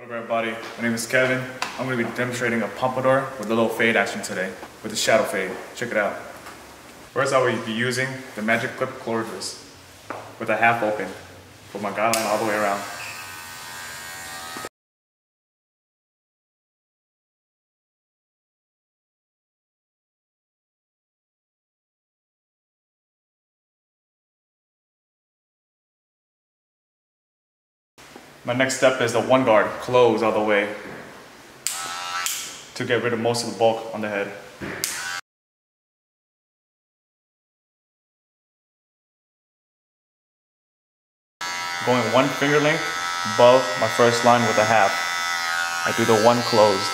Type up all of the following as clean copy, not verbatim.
What up everybody, my name is Kevin. I'm going to be demonstrating a pompadour with a little fade action today, with a shadow fade. Check it out. First I will be using the Magic Clip cordless with a half open for my guideline all the way around. My next step is the one guard, close all the way to get rid of most of the bulk on the head. Going one finger length above my first line with a half. I do the one closed.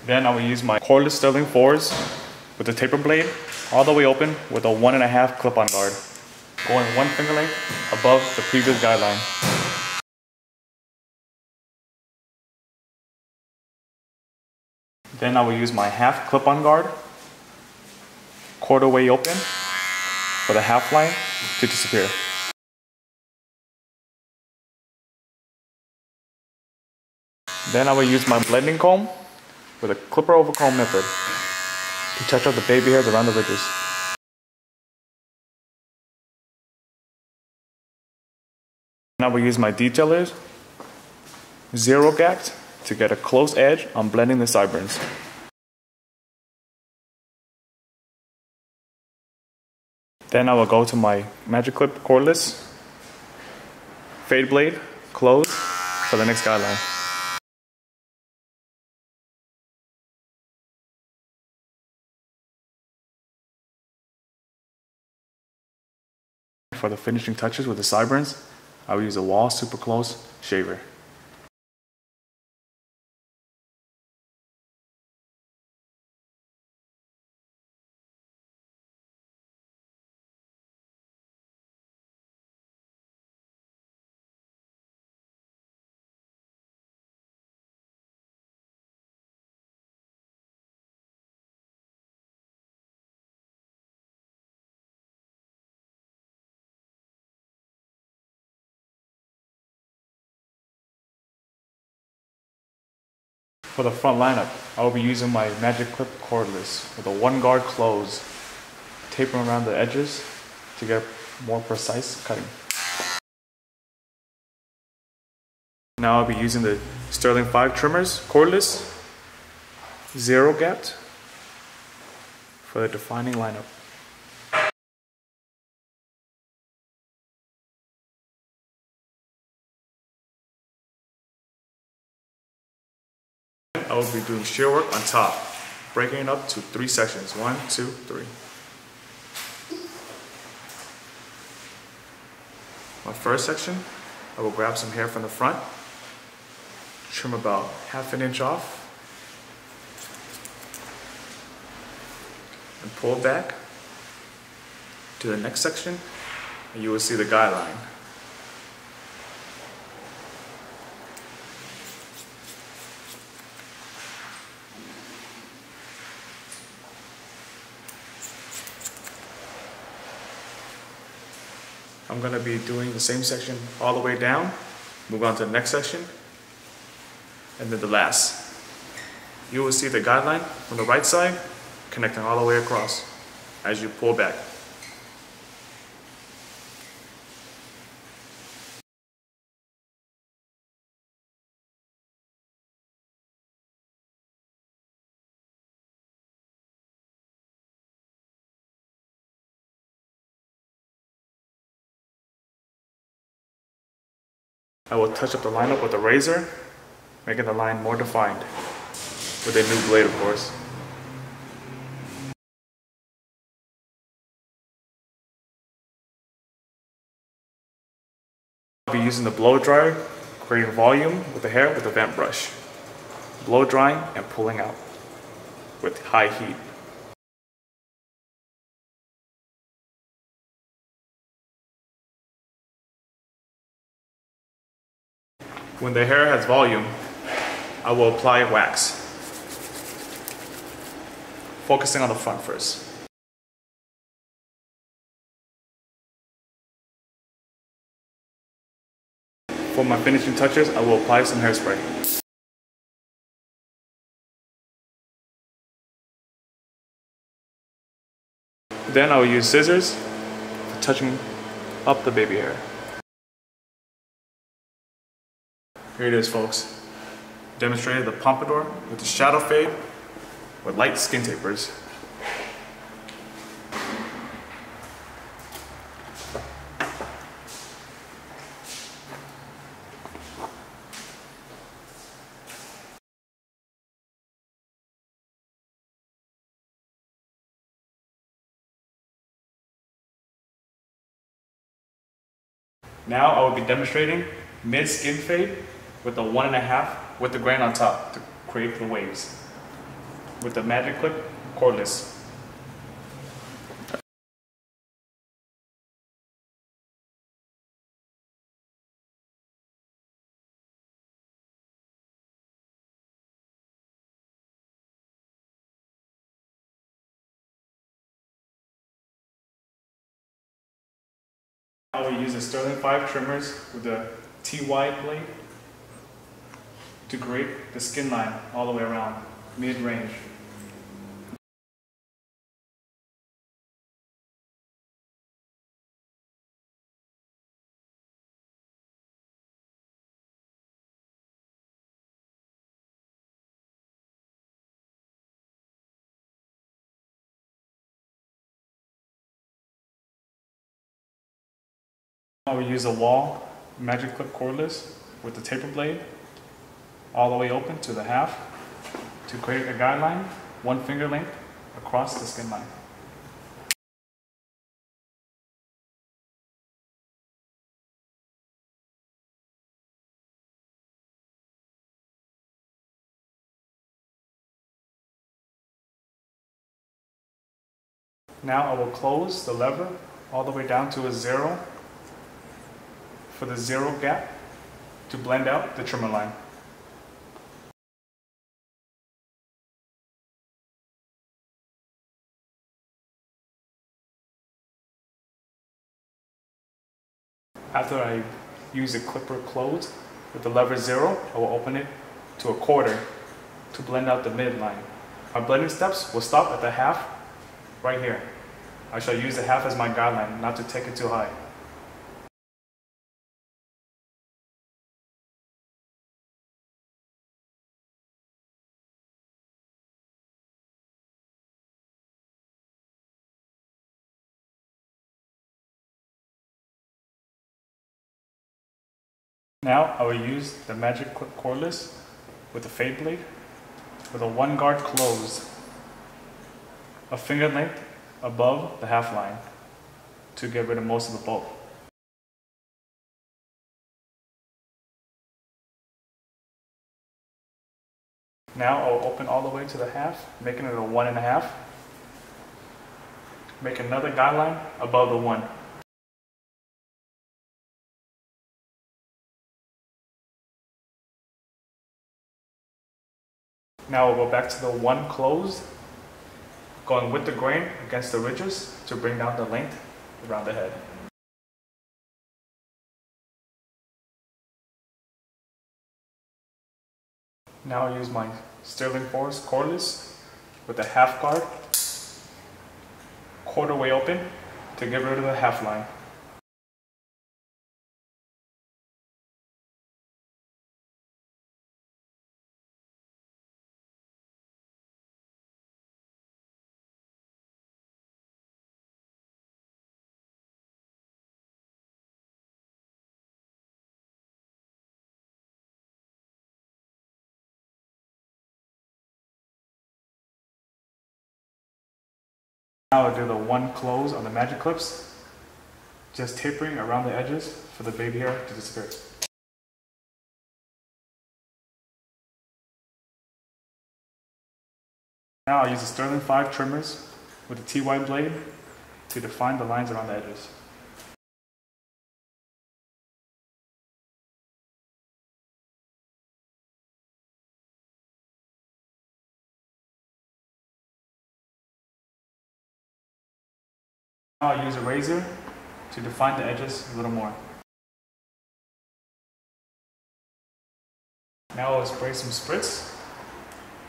Then I will use my cordless Sterling 4s with the taper blade all the way open with a 1.5 clip-on guard. Going one finger length above the previous guideline. Then I will use my half clip-on guard, quarter way open for the half line to disappear. Then I will use my blending comb with a clipper over comb method to touch up the baby hairs around the ridges. Now we use my detailers, zero gapped, to get a close edge on blending the sideburns. Then I will go to my Magic Clip cordless, fade blade, close for the next guideline. For the finishing touches with the sideburns, I will use a Wahl Super Close shaver. For the front lineup, I will be using my Magic Clip cordless with a one guard close, tapering around the edges to get more precise cutting. Now I'll be using the Sterling 5 trimmers cordless, zero gapped for the defining lineup. I will be doing shear work on top, breaking it up to 3 sections. 1, 2, 3. My first section, I will grab some hair from the front, trim about ½ an inch off, and pull back to the next section, and you will see the guideline. I'm going to be doing the same section all the way down, move on to the next section, and then the last. You will see the guideline from the right side connecting all the way across as you pull back. I will touch up the lineup with a razor, making the line more defined, with a new blade of course. I'll be using the blow dryer, creating volume with the hair with a vent brush. Blow drying and pulling out with high heat. When the hair has volume, I will apply wax, focusing on the front first. For my finishing touches, I will apply some hairspray. Then I will use scissors for touching up the baby hair. Here it is, folks. Demonstrated the pompadour with the shadow fade with light skin tapers. Now I will be demonstrating mid skin fade with a 1.5 with the grain on top to create the waves with the magic clip cordless. I will use the Sterling 5 trimmers with the TY blade to create the skin line all the way around, mid-range. I will use a Wahl magic clip cordless with the taper blade all the way open to the half to create a guideline 1 finger length across the skin line. Now I will close the lever all the way down to a 0 for the 0 gap to blend out the trimmer line. After I use the clipper closed with the lever 0, I will open it to a 1/4 to blend out the midline. My blending steps will stop at the half right here. I shall use the half as my guideline, not to take it too high. Now I will use the magic clip cordless with the fade blade with a 1 guard closed, a finger length above the half line to get rid of most of the bulk. Now I will open all the way to the half, making it a 1.5. Make another guideline above the 1. Now we'll go back to the 1 closed, going with the grain against the ridges to bring down the length around the head. Now I'll use my Sterling Force cordless with a half guard, 1/4 way open to get rid of the half line. Now I'll do the 1 close on the magic clips, just tapering around the edges for the baby hair to disappear. Now I'll use the Sterling 5 trimmers with the TY blade to define the lines around the edges. Now I'll use a razor to define the edges a little more. Now I'll spray some spritz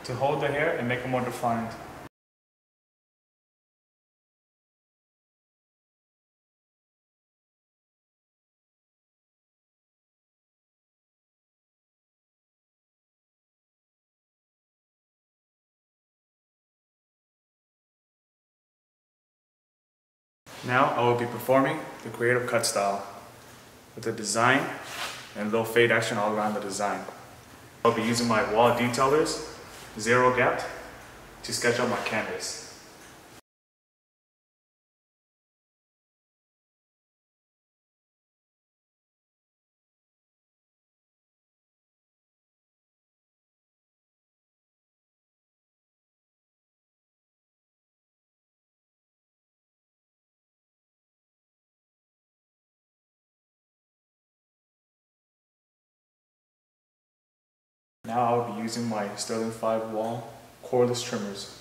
to hold the hair and make it more defined. Now I will be performing the creative cut style with a design and a little fade action all around the design. I'll be using my Wahl detailers, zero gap, to sketch out my canvas. Now I'll be using my Sterling 5 Wahl cordless trimmers.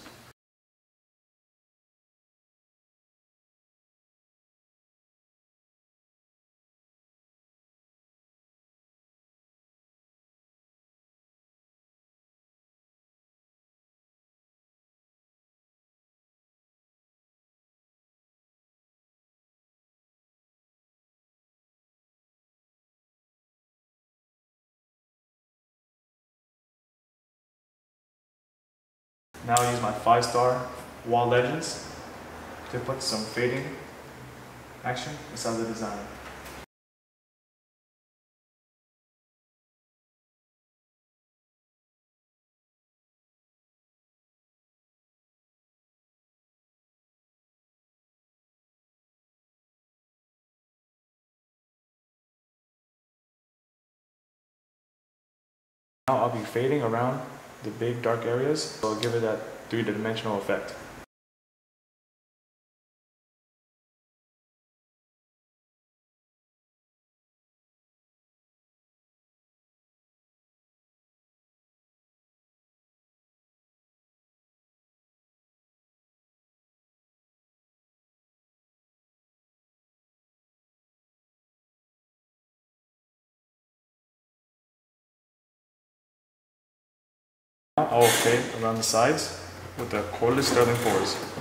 Now I'll use my 5-star Wahl Legends to put some fading action inside the design. Now I'll be fading around the big dark areas, so I'll give it that three-dimensional effect. Now I will fade around the sides with the cordless Sterling 4s.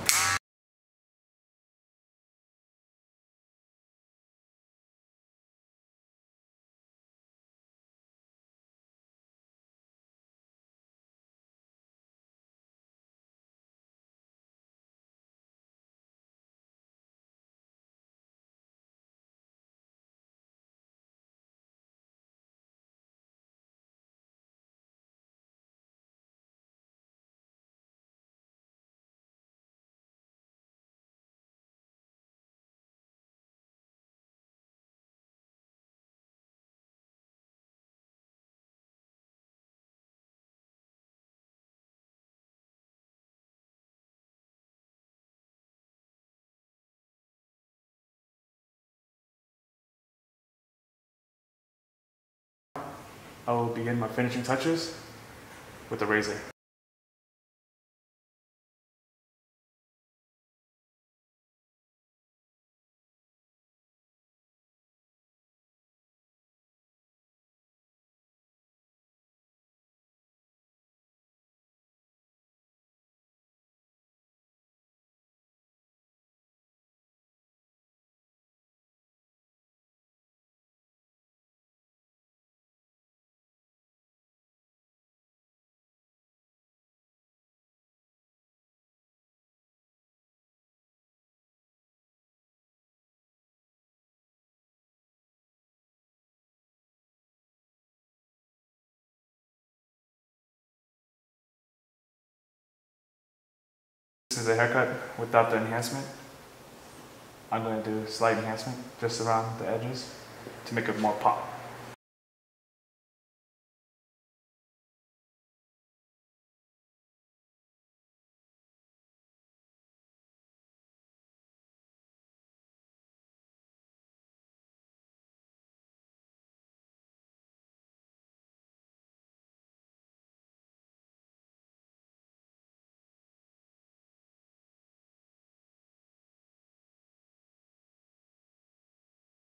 I will begin my finishing touches with the razor. This is a haircut without the enhancement. I'm going to do slight enhancement just around the edges to make it more pop.